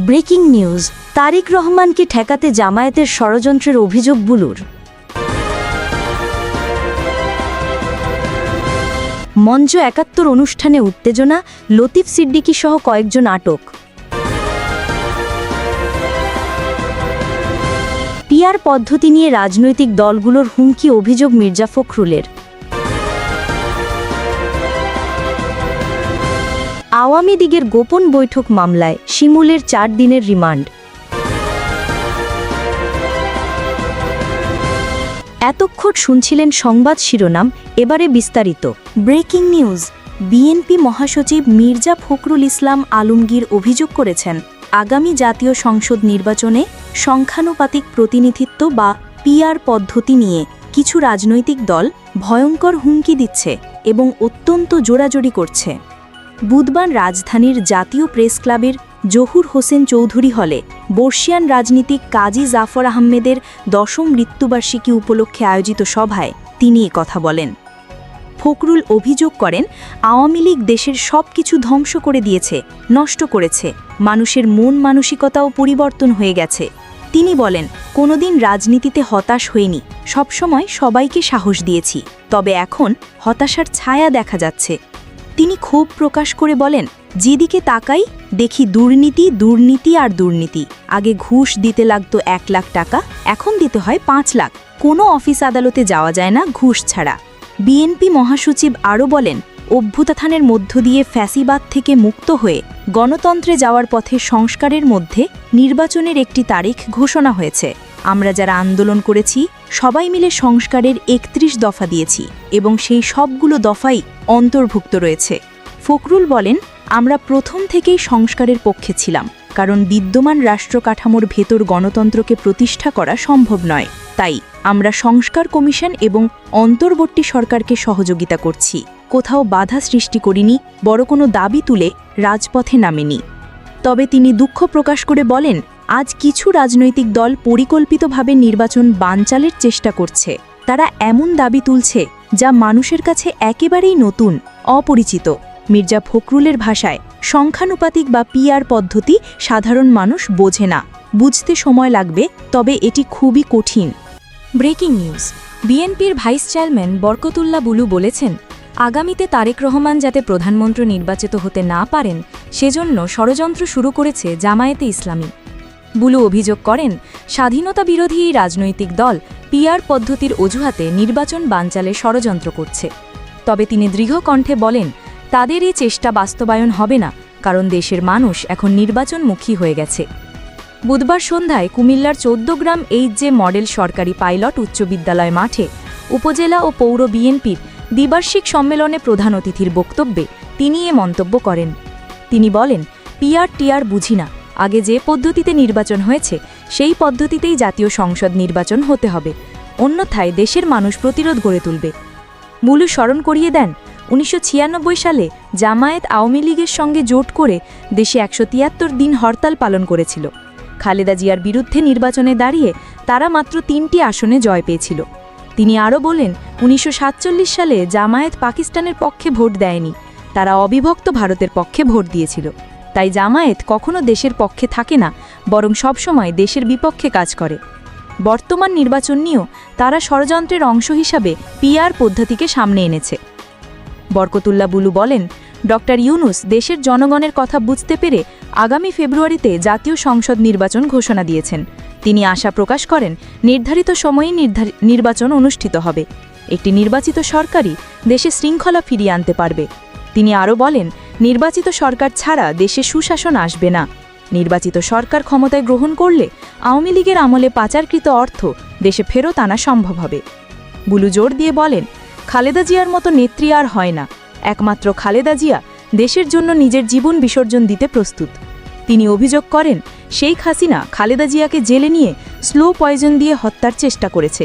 Breaking news, Tarique রহমানকে ঠেকাতে জামায়াতের ষড়যন্ত্রের অভিযোগ বুলুর। মঞ্চ ৭১ অনুষ্ঠানে উত্তেজনা, লতিফ সিদ্দিকী সহ কয়েকজন আটক। পিআর পদ্ধতি নিয়ে রাজনৈতিক দলগুলোর হুমকি, অভিযোগ মির্জা ফখরুলের। আওয়ামী লীগের গোপন বৈঠক মামলায় শিমুলের ৪ দিনের রিমান্ড। এতক্ষণ শুনছিলেন সংবাদ শিরোনাম, এবারে বিস্তারিত। Breaking news. বিএনপি মহাসচিব মির্জা ফখরুল ইসলাম আলমগীর অভিযোগ করেছেন, আগামী জাতীয় সংসদ নির্বাচনে সংখ্যানুপাতিক প্রতিনিধিত্ব বা পিআর পদ্ধতি নিয়ে কিছু রাজনৈতিক দল ভয়ঙ্কর হুমকি দিচ্ছে এবং অত্যন্ত জোরাজোরি করছে। বুধবার রাজধানীর জাতীয় প্রেস ক্লাবের জহুর হোসেন চৌধুরী হলে বর্ষিয়ান রাজনীতিক কাজী জাফর আহমেদের ১০ম মৃত্যুবার্ষিকী উপলক্ষে আয়োজিত সভায় তিনি কথা বলেন। ফখরুল অভিযোগ করেন, আওয়ামী লীগ দেশের সব কিছু ধ্বংস করে দিয়েছে, নষ্ট করেছে, মানুষের মন মানসিকতাও পরিবর্তন হয়ে গেছে। তিনি বলেন, কোনোদিন রাজনীতিতে হতাশ হইনি, সবসময় সবাইকে সাহস দিয়েছি, তবে এখন হতাশার ছায়া দেখা যাচ্ছে। তিনি ক্ষোভ প্রকাশ করে বলেন, যেদিকে তাকাই দেখি দুর্নীতি, দুর্নীতি আর দুর্নীতি। আগে ঘুষ দিতে লাগতো ১ লাখ টাকা, এখন দিতে হয় ৫ লাখ। কোনো অফিস আদালতে যাওয়া যায় না ঘুষ ছাড়া। বিএনপি মহাসচিব আরও বলেন, অভ্যুত্থানের মধ্য দিয়ে ফ্যাসিবাদ থেকে মুক্ত হয়ে গণতন্ত্রে যাওয়ার পথে সংস্কারের মধ্যে নির্বাচনের একটি তারিখ ঘোষণা হয়েছে। আমরা যারা আন্দোলন করেছি সবাই মিলে সংস্কারের ৩১ দফা দিয়েছি এবং সেই সবগুলো দফাই অন্তর্ভুক্ত রয়েছে। ফখরুল বলেন, আমরা প্রথম থেকেই সংস্কারের পক্ষে ছিলাম, কারণ বিদ্যমান রাষ্ট্র কাঠামোর ভেতর গণতন্ত্রকে প্রতিষ্ঠা করা সম্ভব নয়। তাই আমরা সংস্কার কমিশন এবং অন্তর্বর্তী সরকারকে সহযোগিতা করছি। কোথাও বাধা সৃষ্টি করিনি, বড় কোনো দাবি তুলে রাজপথে নামেনি। তবে তিনি দুঃখ প্রকাশ করে বলেন, আজ কিছু রাজনৈতিক দল পরিকল্পিতভাবে নির্বাচন বানচালের চেষ্টা করছে। তারা এমন দাবি তুলছে যা মানুষের কাছে একেবারেই নতুন, অপরিচিত। মির্জা ফখরুলের ভাষায়, সংখ্যানুপাতিক বা পিআর পদ্ধতি সাধারণ মানুষ বোঝে না, বুঝতে সময় লাগবে, তবে এটি খুবই কঠিন। Breaking news. বিএনপির ভাইস চেয়ারম্যান বরকতুল্লাহ বুলু বলেছেন, আগামীতে তারেক রহমান যাতে প্রধানমন্ত্রী নির্বাচিত হতে না পারেন সেজন্য ষড়যন্ত্র শুরু করেছে জামায়াতে ইসলামী। বুলু অভিযোগ করেন, স্বাধীনতা বিরোধী এই রাজনৈতিক দল পিআর পদ্ধতির অজুহাতে নির্বাচন বানচালে ষড়যন্ত্র করছে। তবে তিনি দৃঢ় কণ্ঠে বলেন, তাদের এই চেষ্টা বাস্তবায়ন হবে না, কারণ দেশের মানুষ এখন নির্বাচনমুখী হয়ে গেছে। বুধবার সন্ধ্যায় কুমিল্লার ১৪ গ্রাম এইচজে মডেল সরকারি পাইলট উচ্চ বিদ্যালয় মাঠে উপজেলা ও পৌর বিএনপির দ্বিবার্ষিক সম্মেলনে প্রধান অতিথির বক্তব্যে তিনি এ মন্তব্য করেন। তিনি বলেন, পিআর টিআর বুঝি না, আগে যে পদ্ধতিতে নির্বাচন হয়েছে সেই পদ্ধতিতেই জাতীয় সংসদ নির্বাচন হতে হবে, অন্যথায় দেশের মানুষ প্রতিরোধ গড়ে তুলবে। বুলু স্মরণ করিয়ে দেন, ১৯৯৬ সালে জামায়াত আওয়ামী লীগের সঙ্গে জোট করে দেশে ১৭৩ দিন হরতাল পালন করেছিল। খালেদা জিয়ার বিরুদ্ধে নির্বাচনে দাঁড়িয়ে তারা মাত্র ৩টি আসনে জয় পেয়েছিল। তিনি আরও বলেন, ১৯৪৭ সালে জামায়াত পাকিস্তানের পক্ষে ভোট দেয়নি, তারা অবিভক্ত ভারতের পক্ষে ভোট দিয়েছিল। তাই জামায়াত কখনো দেশের পক্ষে থাকে না, বরং সবসময় দেশের বিপক্ষে কাজ করে। বর্তমান নির্বাচন নিয়েও তারা ষড়যন্ত্রের অংশ হিসাবে পিআর পদ্ধতিকে সামনে এনেছে। বরকতুল্লাহ বুলু বলেন, ড ইউনূস দেশের জনগণের কথা বুঝতে পেরে আগামী ফেব্রুয়ারিতে জাতীয় সংসদ নির্বাচন ঘোষণা দিয়েছেন। তিনি আশা প্রকাশ করেন, নির্ধারিত সময়েই নির্বাচন অনুষ্ঠিত হবে। একটি নির্বাচিত সরকারই দেশে শৃঙ্খলা ফিরিয়ে আনতে পারবে। তিনি আরও বলেন, নির্বাচিত সরকার ছাড়া দেশে সুশাসন আসবে না। নির্বাচিত সরকার ক্ষমতায় গ্রহণ করলে আওয়ামী লীগের আমলে পাচারকৃত অর্থ দেশে ফেরত আনা সম্ভব হবে। বুলু জোর দিয়ে বলেন, খালেদা জিয়ার মতো নেত্রী আর হয় না, একমাত্র খালেদা জিয়া দেশের জন্য নিজের জীবন বিসর্জন দিতে প্রস্তুত। তিনি অভিযোগ করেন, শেখ হাসিনা খালেদা জিয়াকে জেলে নিয়ে স্লো পয়জন দিয়ে হত্যার চেষ্টা করেছে।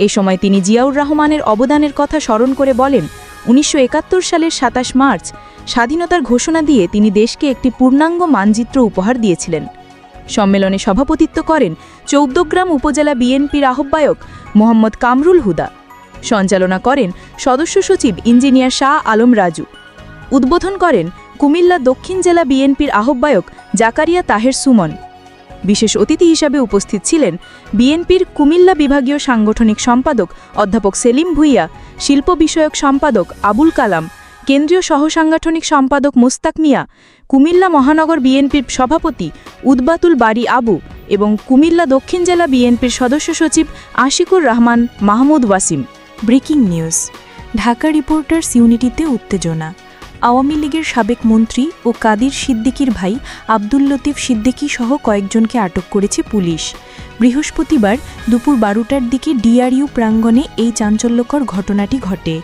এ সময় তিনি জিয়াউর রহমানের অবদানের কথা স্মরণ করে বলেন, ১৯৭১ সালের ২৭ মার্চ স্বাধীনতার ঘোষণা দিয়ে তিনি দেশকে একটি পূর্ণাঙ্গ মানচিত্র উপহার দিয়েছিলেন। সম্মেলনে সভাপতিত্ব করেন ১৪ গ্রাম উপজেলা বিএনপির আহ্বায়ক মোহাম্মদ কামরুল হুদা। সঞ্চালনা করেন সদস্য সচিব ইঞ্জিনিয়ার শাহ আলম রাজু। উদ্বোধন করেন কুমিল্লা দক্ষিণ জেলা বিএনপির আহ্বায়ক জাকারিয়া তাহের সুমন। বিশেষ অতিথি হিসাবে উপস্থিত ছিলেন বিএনপির কুমিল্লা বিভাগীয় সাংগঠনিক সম্পাদক অধ্যাপক সেলিম ভুইয়া, শিল্প বিষয়ক সম্পাদক আবুল কালাম, কেন্দ্রীয় সহসাংগঠনিক সম্পাদক মোস্তাক মিয়া, কুমিল্লা মহানগর বিএনপির সভাপতি উদ্বাতুল বারী আবু এবং কুমিল্লা দক্ষিণ জেলা বিএনপির সদস্য সচিব Ashikur Rahman Mahmud Wasim. Breaking news, Dhaka reporters ইউনিটিতে উত্তেজনা। আওয়ামী লীগের সাবেক মন্ত্রী ও কাদির সিদ্দিকীর ভাই আব্দুল লতিফ সিদ্দিকী সহ কয়েকজনকে আটক করেছে পুলিশ। বৃহস্পতিবার দুপুর 12টার দিকে ডিআরইউ প্রাঙ্গণে এই চাঞ্চল্যকর ঘটনাটি ঘটে।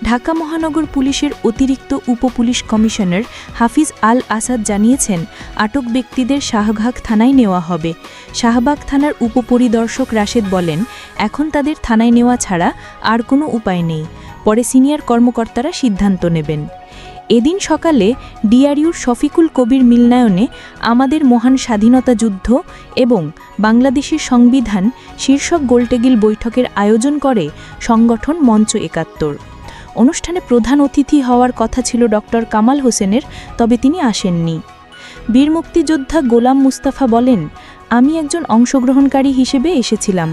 ঢাকা মহানগর পুলিশের অতিরিক্ত উপপুলিশ কমিশনার হাফিজ আল আসাদ জানিয়েছেন, আটক ব্যক্তিদের শাহবাগ থানায় নেওয়া হবে। শাহবাগ থানার উপপরিদর্শক রাশেদ বলেন, এখন তাদের থানায় নেওয়া ছাড়া আর কোনো উপায় নেই, পরে সিনিয়র কর্মকর্তারা সিদ্ধান্ত নেবেন। এদিন সকালে ডিআরইউর শফিকুল কবির মিলনায়নে আমাদের মহান স্বাধীনতা যুদ্ধ এবং বাংলাদেশের সংবিধান শীর্ষক গোলটেবিল বৈঠকের আয়োজন করে সংগঠন মঞ্চ ৭১। অনুষ্ঠানে প্রধান অতিথি হওয়ার কথা ছিল ডক্টর কামাল হোসেনের, তবে তিনি আসেননি। বীর মুক্তিযোদ্ধা গোলাম মুস্তাফা বলেন, আমি একজন অংশগ্রহণকারী হিসেবে এসেছিলাম।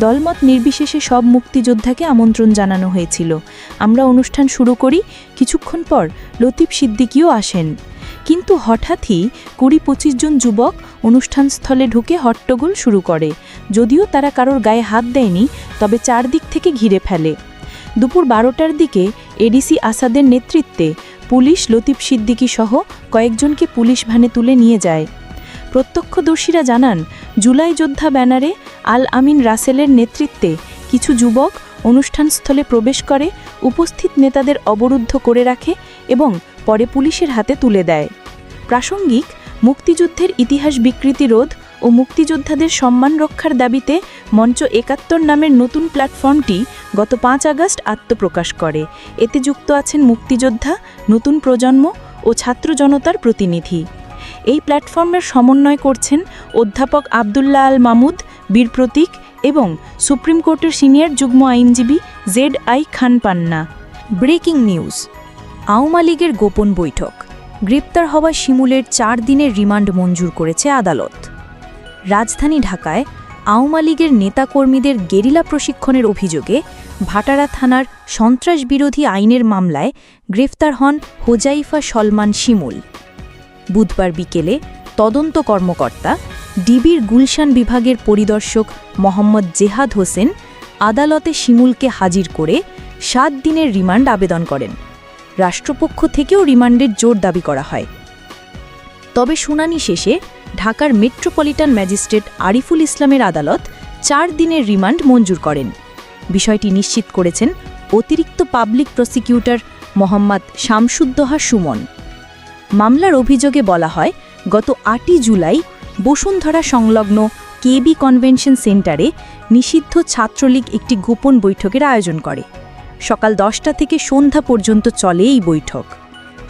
দলমত নির্বিশেষে সব মুক্তিযোদ্ধাকে আমন্ত্রণ জানানো হয়েছিল। আমরা অনুষ্ঠান শুরু করি, কিছুক্ষণ পর লতিফ সিদ্দিকীও আসেন। কিন্তু হঠাৎই ২০-২৫ জন যুবক অনুষ্ঠানস্থলে ঢুকে হট্টগোল শুরু করে। যদিও তারা কারোর গায়ে হাত দেয়নি, তবে চারদিক থেকে ঘিরে ফেলে। দুপুর 12টার দিকে এডিসি আসাদের নেতৃত্বে পুলিশ লতিফ সিদ্দিকী সহ কয়েকজনকে পুলিশ ভ্যানে তুলে নিয়ে যায়। প্রত্যক্ষদর্শীরা জানান, জুলাই যোদ্ধা ব্যানারে আল আমিন রাসেলের নেতৃত্বে কিছু যুবক অনুষ্ঠানস্থলে প্রবেশ করে, উপস্থিত নেতাদের অবরুদ্ধ করে রাখে এবং পরে পুলিশের হাতে তুলে দেয়। প্রাসঙ্গিক মুক্তিযুদ্ধের ইতিহাস বিকৃতি রোধ ও মুক্তিযোদ্ধাদের সম্মান রক্ষার দাবিতে মঞ্চ ৭১ নামের নতুন প্ল্যাটফর্মটি গত ৫ আগস্ট আত্মপ্রকাশ করে। এতে যুক্ত আছেন মুক্তিযোদ্ধা, নতুন প্রজন্ম ও ছাত্র জনতার প্রতিনিধি। এই প্ল্যাটফর্মের সমন্বয় করছেন অধ্যাপক আবদুল্লাহ আল মামুদ, বীর প্রতীক এবং সুপ্রিম কোর্টের সিনিয়র যুগ্ম আইনজীবী ZI খান পান্না। ব্রেকিং নিউজ, আওয়ামী লীগের গোপন বৈঠক। গ্রেপ্তার হওয়া শিমুলের 4 দিনের রিমান্ড মঞ্জুর করেছে আদালত। রাজধানী ঢাকায় আওয়ামী লীগের নেতাকর্মীদের গেরিলা প্রশিক্ষণের অভিযোগে ভাটারা থানার সন্ত্রাস বিরোধী আইনের মামলায় গ্রেফতার হন হোজাইফা সলমান শিমুল। বুধবার বিকেলে তদন্ত কর্মকর্তা ডিবির গুলশান বিভাগের পরিদর্শক মোহাম্মদ জেহাদ হোসেন আদালতে শিমুলকে হাজির করে 7 দিনের রিমান্ড আবেদন করেন। রাষ্ট্রপক্ষ থেকেও রিমান্ডের জোর দাবি করা হয়। তবে শুনানি শেষে ঢাকার মেট্রোপলিটন ম্যাজিস্ট্রেট আরিফুল ইসলামের আদালত 4 দিনের রিমান্ড মঞ্জুর করেন। বিষয়টি নিশ্চিত করেছেন অতিরিক্ত পাবলিক প্রসিকিউটর মোহাম্মদ শামসুদ্দোহা সুমন। মামলার অভিযোগে বলা হয়, গত 8ই জুলাই বসুন্ধরা সংলগ্ন কেবি কনভেনশন সেন্টারে নিষিদ্ধ ছাত্রলীগ একটি গোপন বৈঠকের আয়োজন করে। সকাল 10টা থেকে সন্ধ্যা পর্যন্ত চলে এই বৈঠক।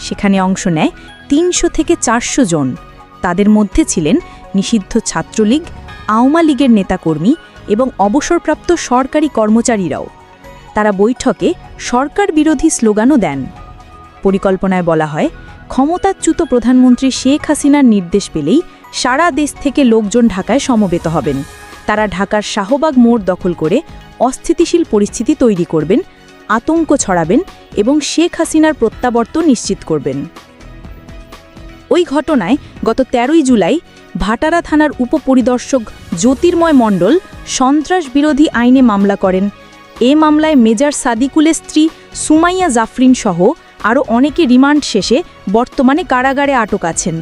সেখানে অংশ নেয় 300 থেকে 400 জন। তাদের মধ্যে ছিলেন নিষিদ্ধ ছাত্রলীগ, আওয়ামী লীগের নেতাকর্মী এবং অবসরপ্রাপ্ত সরকারি কর্মচারীরাও। তারা বৈঠকে সরকার বিরোধী স্লোগানও দেন। পরিকল্পনায় বলা হয়, ক্ষমতাচ্যুত প্রধানমন্ত্রী শেখ হাসিনার নির্দেশ পেলেই সারা দেশ থেকে লোকজন ঢাকায় সমবেত হবেন। তারা ঢাকার শাহবাগ মোড় দখল করে অস্থিতিশীল পরিস্থিতি তৈরি করবেন, আতঙ্ক ছড়াবেন এবং শেখ হাসিনার প্রত্যাবর্তন নিশ্চিত করবেন। ওই ঘটনায় গত 13ই জুলাই ভাটারা থানার উপপরিদর্শক জ্যোতির্ময় মণ্ডল সন্ত্রাস বিরোধী আইনে মামলা করেন। এ মামলায় মেজর সাদিকুলের স্ত্রী সুমাইয়া জাফরিন সহ আরও অনেকে রিমান্ড শেষে বর্তমানে কারাগারে আটক আছেন।